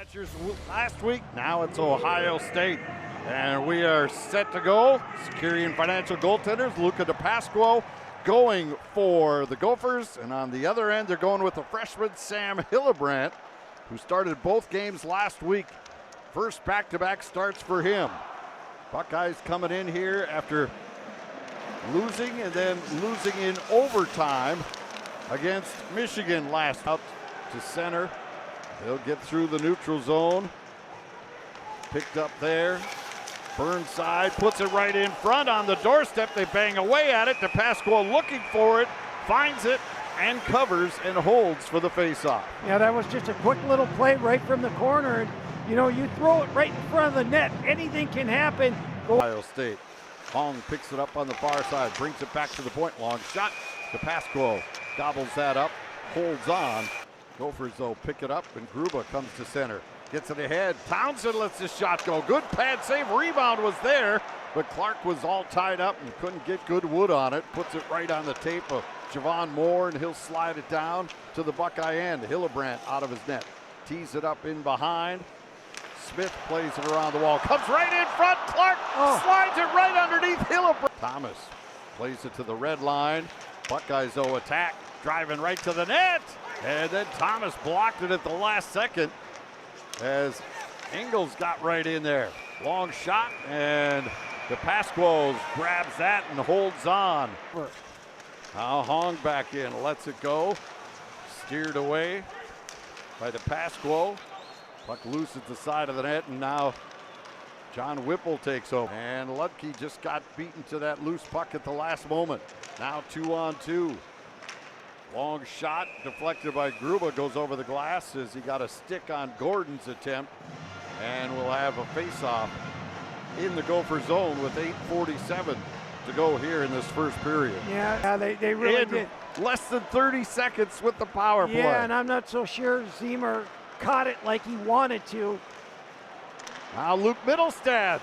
Badgers last week. Now it's Ohio State. And we are set to go. Security and Financial goaltenders, Luca DePasquo going for the Gophers. And on the other end, they're going with the freshman Sam Hillebrandt, who started both games last week. First back-to-back starts for him. Buckeyes coming in here after losing and then losing in overtime against Michigan last. Out to center. They'll get through the neutral zone. Picked up there. Burnside puts it right in front on the doorstep. They bang away at it. DePasquo looking for it, finds it, and covers and holds for the faceoff. Yeah, that was just a quick little play right from the corner. And, you know, you throw it right in front of the net. Anything can happen. Ohio State. Hong picks it up on the far side, brings it back to the point. Long shot. DePasquo gobbles that up, holds on. Gophers, though, pick it up, and Gruba comes to center. Gets it ahead. Townsend lets the shot go. Good pad save. Rebound was there, but Clark was all tied up and couldn't get good wood on it. Puts it right on the tape of Javon Moore, and he'll slide it down to the Buckeye end. Hillebrandt out of his net. Tees it up in behind. Smith plays it around the wall. Comes right in front. Clark slides it right underneath Hillebrandt. Thomas plays it to the red line. Buckeyes, though, attack. Driving right to the net. And then Thomas blocked it at the last second as Ingles got right in there. Long shot, and DePasquo grabs that and holds on. Now Hong back in, lets it go. Steered away by DePasquo. Puck loose at the side of the net, and now John Whipple takes over. And Ludke just got beaten to that loose puck at the last moment. Now 2-on-2. Long shot deflected by Gruba, goes over the glass as he got a stick on Gordon's attempt, and we'll have a face-off in the Gopher zone with 8:47 to go here in this first period. Yeah, they really did. Less than 30 seconds with the power play. Yeah, and I'm not so sure Ziemer caught it like he wanted to. Now Luke Middlestad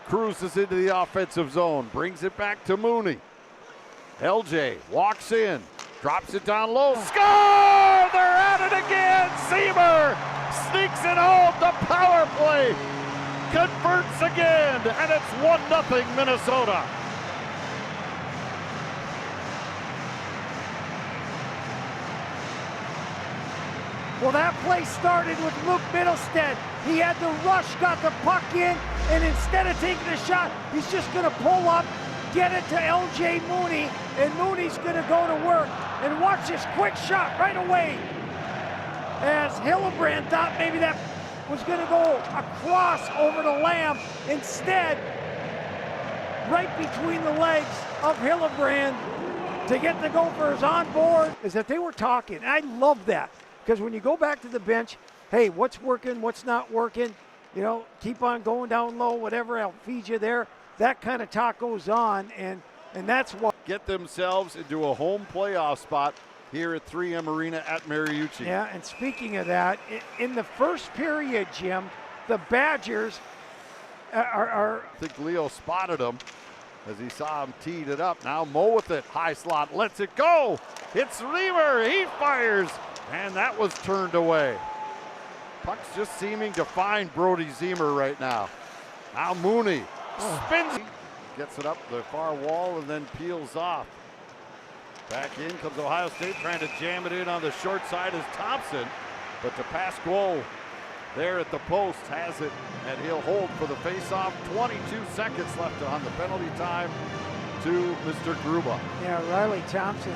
cruises into the offensive zone, brings it back to Mooney. LJ walks in. Drops it down low. Score! They're at it again. Ziemer sneaks it home. The power play converts again, and it's 1-0 Minnesota. Well, that play started with Luke Middlestead. He had the rush, got the puck in, and instead of taking a shot, he's just going to pull up, get it to LJ Mooney, and Mooney's going to go to work. And watch this quick shot right away. As Hillebrandt thought maybe that was going to go across over to Lamb. Instead, right between the legs of Hillebrandt to get the Gophers on board, is that they were talking. And I love that, because when you go back to the bench, hey, what's working, what's not working, you know, keep on going down low, whatever, I'll feed you there. That kind of talk goes on, and that's what. Get themselves into a home playoff spot here at 3M Arena at Mariucci. Yeah, and speaking of that, in the first period, Jim, the Badgers are I think Leo spotted him as he saw him teed it up. Now Mo with it, high slot, lets it go. It's Reamer, he fires, and that was turned away. Puck's just seeming to find Brody Ziemer right now. Now Mooney spins. Gets it up the far wall and then peels off. Back in comes Ohio State, trying to jam it in on the short side is Thompson. But DePasquo there at the post has it, and he'll hold for the faceoff. 22 seconds left on the penalty time to Mr. Gruba. Yeah, Riley Thompson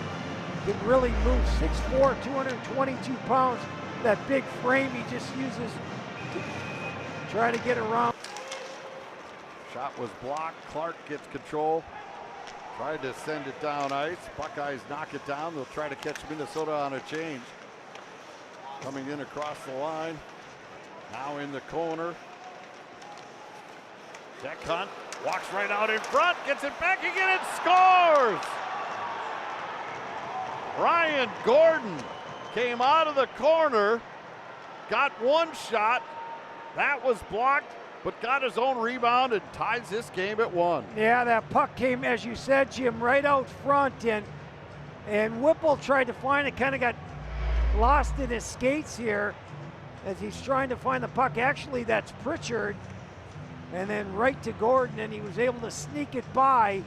can really move. 6'4", 222 pounds. That big frame he just uses to try to get around. Shot was blocked. Clark gets control. Tried to send it down ice. Buckeyes knock it down. They'll try to catch Minnesota on a change. Coming in across the line. Now in the corner. Jack Hunt walks right out in front. Gets it back again and scores! Ryan Gordon came out of the corner. Got one shot. That was blocked, but got his own rebound and ties this game at 1. Yeah, that puck came, as you said, Jim, right out front, and Whipple tried to find it, kind of got lost in his skates here, as he's trying to find the puck. Actually, that's Pritchard. And then right to Gordon, and he was able to sneak it by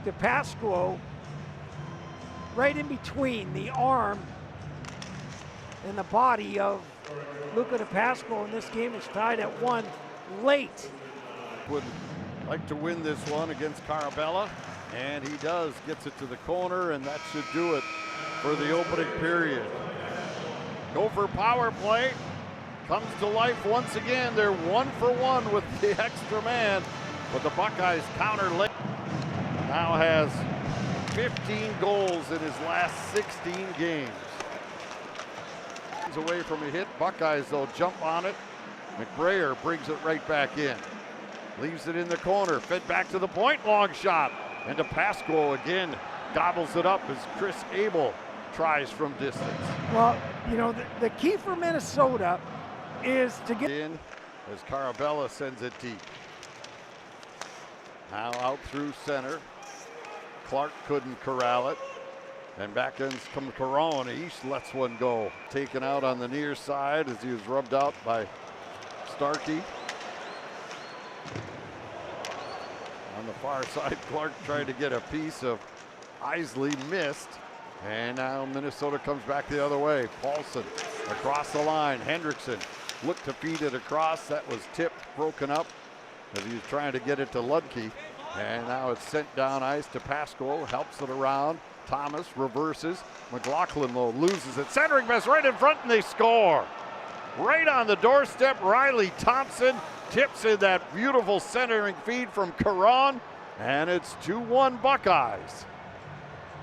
to Pasquo, right in between the arm and the body of Luca DePasquo, and this game is tied at 1 late. Would like to win this one against Carabella, and he does. Gets it to the corner, and that should do it for the opening period. Gopher power play comes to life once again. They're 1 for 1 with the extra man, but the Buckeyes counter late. Now has 15 goals in his last 16 games. He's away from a hit. Buckeyes, though, jump on it. McBrayer brings it right back in. Leaves it in the corner. Fed back to the point. Long shot. And DePasquo again gobbles it up as Chris Abel tries from distance. Well, you know, the key for Minnesota is to get in as Carabella sends it deep. Now out through center. Clark couldn't corral it. And back ends come Caron. He lets one go. Taken out on the near side as he was rubbed out by Starkey. On the far side, Clark tried to get a piece of Isley, missed. And now Minnesota comes back the other way. Paulson across the line. Hendrickson looked to feed it across. That was tipped, broken up as he was trying to get it to Ludke. And now it's sent down ice to Pasquo, helps it around. Thomas reverses. McLaughlin, though, loses it. Centering pass right in front, and they score. Right on the doorstep, Riley Thompson tips in that beautiful centering feed from Caron, and it's 2-1 Buckeyes.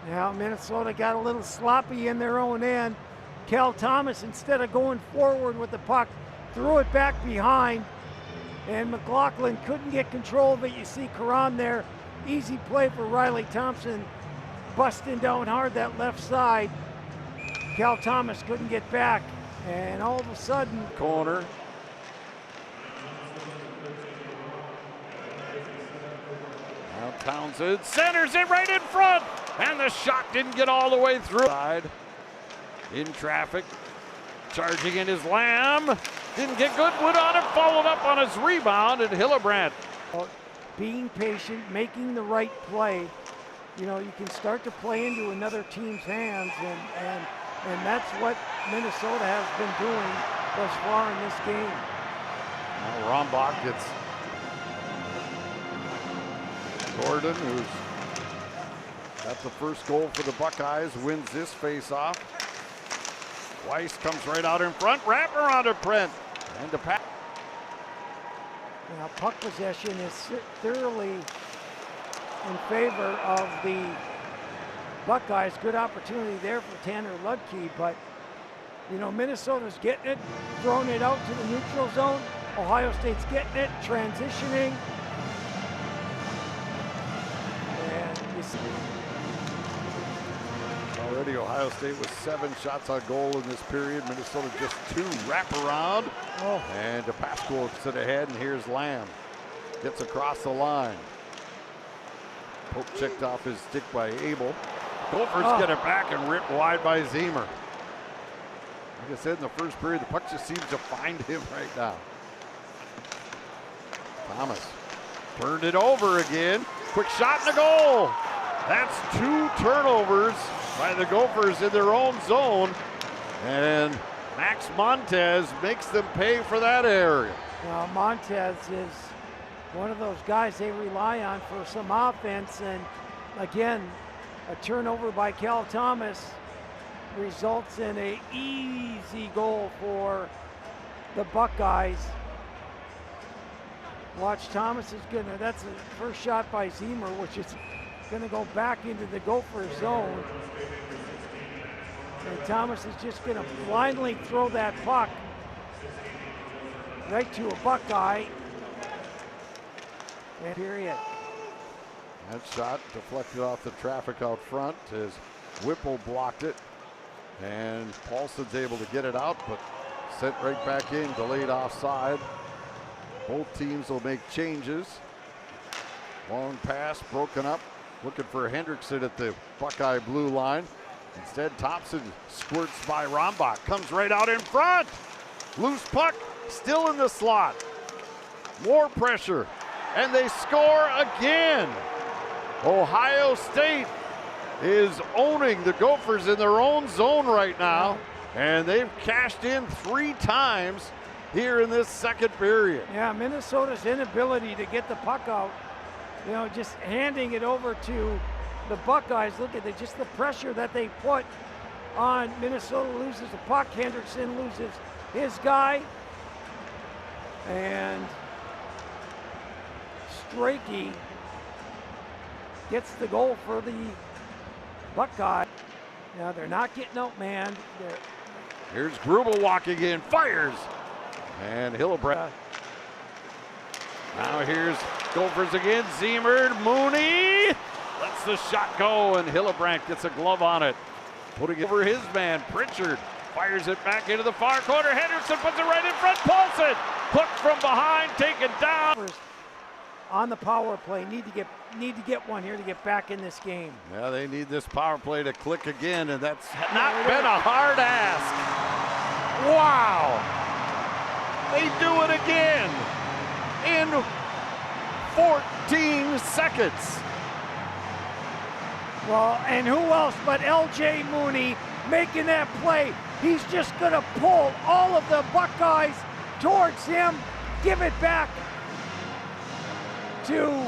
Now Minnesota got a little sloppy in their own end. Cal Thomas, instead of going forward with the puck, threw it back behind, and McLaughlin couldn't get control of it. You see Caron there. Easy play for Riley Thompson, busting down hard that left side. Cal Thomas couldn't get back, and all of a sudden, corner. Now Townsend centers it right in front, and the shot didn't get all the way through. Side in traffic, charging in his Lamb. Didn't get good wood on it, followed up on his rebound, and Hillebrand. Being patient, making the right play. You know, you can start to play into another team's hands, and that's what Minnesota has been doing thus far in this game. Now Rombach gets Gordon, who's got the first goal for the Buckeyes, wins this face-off. Weiss comes right out in front, wrap around to Prent, and to Pat. Now puck possession is thoroughly in favor of the Buckeyes. Good opportunity there for Tanner Ludke, but you know, Minnesota's getting it, throwing it out to the neutral zone. Ohio State's getting it, transitioning. And you see already Ohio State with 7 shots on goal in this period. Minnesota just 2. Wrap around. And DePasquo to the head, and here's Lamb. Gets across the line. Pope checked off his stick by Abel. Gophers get it back and ripped wide by Zemer. Like I said in the first period, the puck just seems to find him right now. Thomas turned it over again. Quick shot and a goal. That's 2 turnovers by the Gophers in their own zone. And Max Montez makes them pay for that area. Now Montez is one of those guys they rely on for some offense, and again, a turnover by Cal Thomas results in an easy goal for the Buckeyes. Watch, Thomas is gonna, that's the first shot by Zemer, which is gonna go back into the Gopher zone. And Thomas is just gonna blindly throw that puck right to a Buckeye. And period. That shot deflected off the traffic out front as Whipple blocked it. And Paulson's able to get it out, but sent right back in, delayed offside. Both teams will make changes. Long pass broken up. Looking for Hendrickson at the Buckeye blue line. Instead, Thompson squirts by Rombach, comes right out in front. Loose puck, still in the slot. More pressure, and they score again. Ohio State is owning the Gophers in their own zone right now, and they've cashed in 3 times here in this second period. Yeah, Minnesota's inability to get the puck out, just handing it over to the Buckeyes. Look at just the pressure that they put on. Minnesota loses the puck. Hendrickson loses his guy. And Strachey gets the goal for the Buckeye. Now they're not getting outmanned. Here's Grubel walking in, fires, and Hillebrand. Now here's Gophers again, Ziemert, Mooney lets the shot go, and Hillebrand gets a glove on it. Putting it over his man, Pritchard fires it back into the far corner. Henderson puts it right in front, Paulson hooked from behind, taken down. On the power play, need to get one here to get back in this game. Yeah, they need this power play to click again, and that's not been a hard ask. Wow! They do it again in 14 seconds. Well, and who else but L.J. Mooney making that play? He's just going to pull all of the Buckeyes towards him, give it back to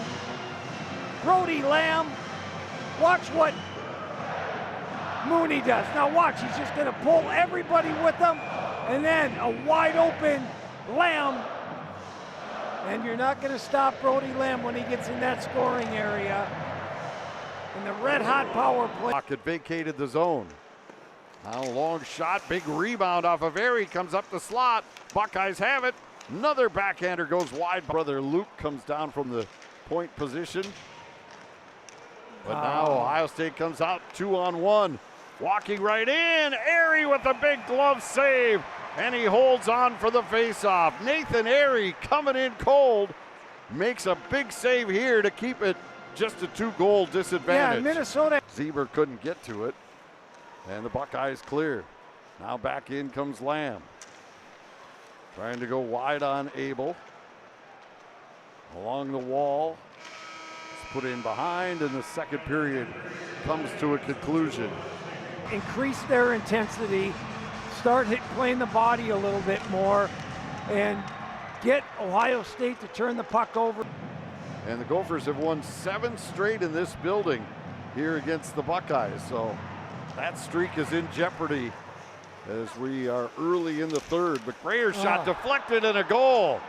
Brody Lamb. Watch what Mooney does. Now watch, he's just going to pull everybody with him, and then a wide open Lamb. And you're not going to stop Brody Lamb when he gets in that scoring area. And the red hot power play. It vacated the zone. Now a long shot, big rebound off of Airy, comes up the slot. Buckeyes have it. Another backhander goes wide. Brother Luke comes down from the point position. But now Ohio State comes out 2-on-1. Walking right in, Airy with a big glove save. And he holds on for the faceoff. Nathan Airy coming in cold. Makes a big save here to keep it just a 2-goal disadvantage. Yeah, Minnesota. Zieber couldn't get to it. And the Buckeyes clear. Now back in comes Lamb. Trying to go wide on Abel. Along the wall. It's put in behind, and the second period comes to a conclusion. Increase their intensity. Start playing the body a little bit more. And get Ohio State to turn the puck over. And the Gophers have won 7 straight in this building here against the Buckeyes. So that streak is in jeopardy as we are early in the third. McBrayer's shot deflected and a goal.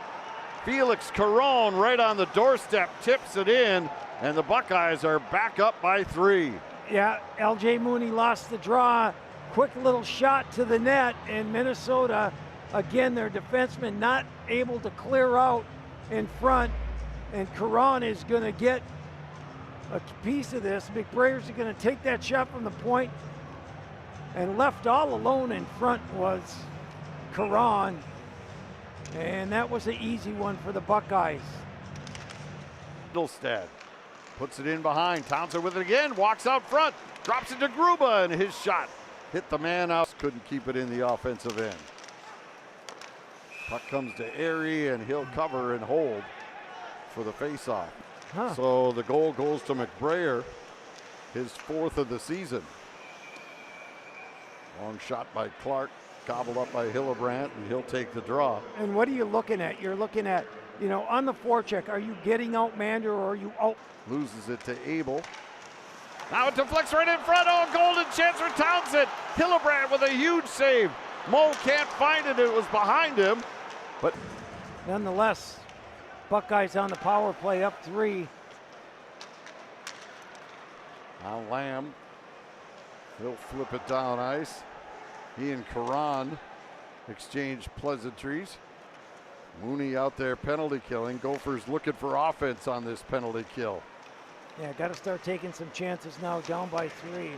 Felix Caron right on the doorstep tips it in, and the Buckeyes are back up by 3. Yeah, L.J. Mooney lost the draw. Quick little shot to the net, and Minnesota, again, their defenseman not able to clear out in front, and Caron is going to get a piece of this. McBrayer's going to take that shot from the point, and left all alone in front was Caron, and that was an easy one for the Buckeyes. Middlestad puts it in behind. Townsend with it again, walks out front, drops it to Gruba, and his shot hit the man out. Couldn't keep it in the offensive end. Puck comes to Airy, and he'll cover and hold for the faceoff. So the goal goes to McBrayer, his 4th of the season. Long shot by Clark, gobbled up by Hillebrand, and he'll take the draw. And what are you looking at? You're looking at, on the forecheck, are you getting outmanned or are you out? Loses it to Abel. Now it deflects right in front. Oh, golden chance for Townsend. Hillebrand with a huge save. Mo can't find it. It was behind him. But nonetheless, Buckeyes on the power play up 3. Now Lamb. He'll flip it down ice. He and Caron exchange pleasantries. Mooney out there penalty killing. Gophers looking for offense on this penalty kill. Yeah, got to start taking some chances now, down by 3.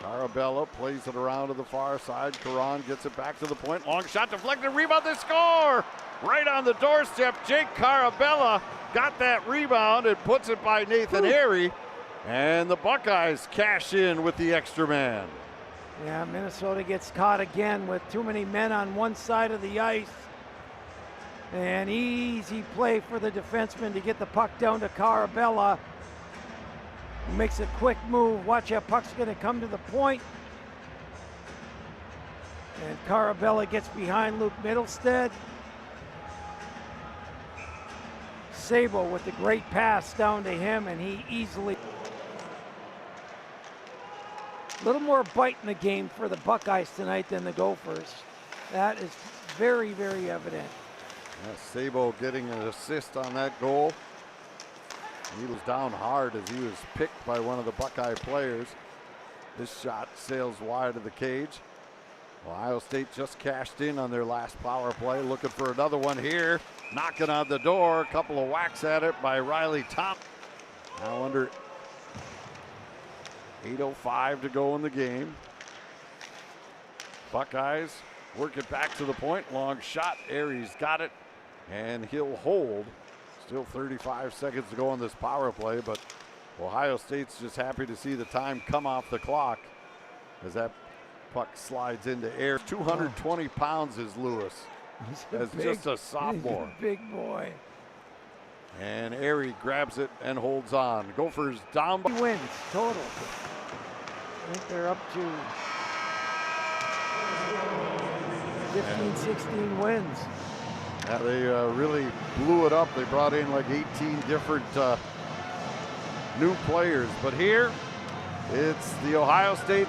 Carabella plays it around to the far side. Caron gets it back to the point. Long shot deflected, rebound, they score! Right on the doorstep, Jake Carabella got that rebound and puts it by Nathan Airy. And the Buckeyes cash in with the extra man. Yeah, Minnesota gets caught again with too many men on one side of the ice. An easy play for the defenseman to get the puck down to Carabella. Makes a quick move. Watch that puck's going to come to the point. And Carabella gets behind Luke Middlestead. Sabo with the great pass down to him, and he easily. A little more bite in the game for the Buckeyes tonight than the Gophers. That is very, very evident. Yeah, Sabo getting an assist on that goal. He was down hard as he was picked by one of the Buckeye players. This shot sails wide of the cage. Ohio State just cashed in on their last power play, looking for another one here. Knocking on the door, a couple of whacks at it by Riley Thompson. Now under 8:05 to go in the game. Buckeyes work it back to the point. Long shot. Aries got it, and he'll hold. Still 35 seconds to go on this power play, but Ohio State's just happy to see the time come off the clock as that puck slides into air. 220 pounds is Lewis. As just a sophomore. He's a big boy. And Airy grabs it and holds on. Gophers down by. He wins total. I think they're up to 15, 16 wins. Yeah, they really blew it up. They brought in like 18 different new players. But here, it's the Ohio State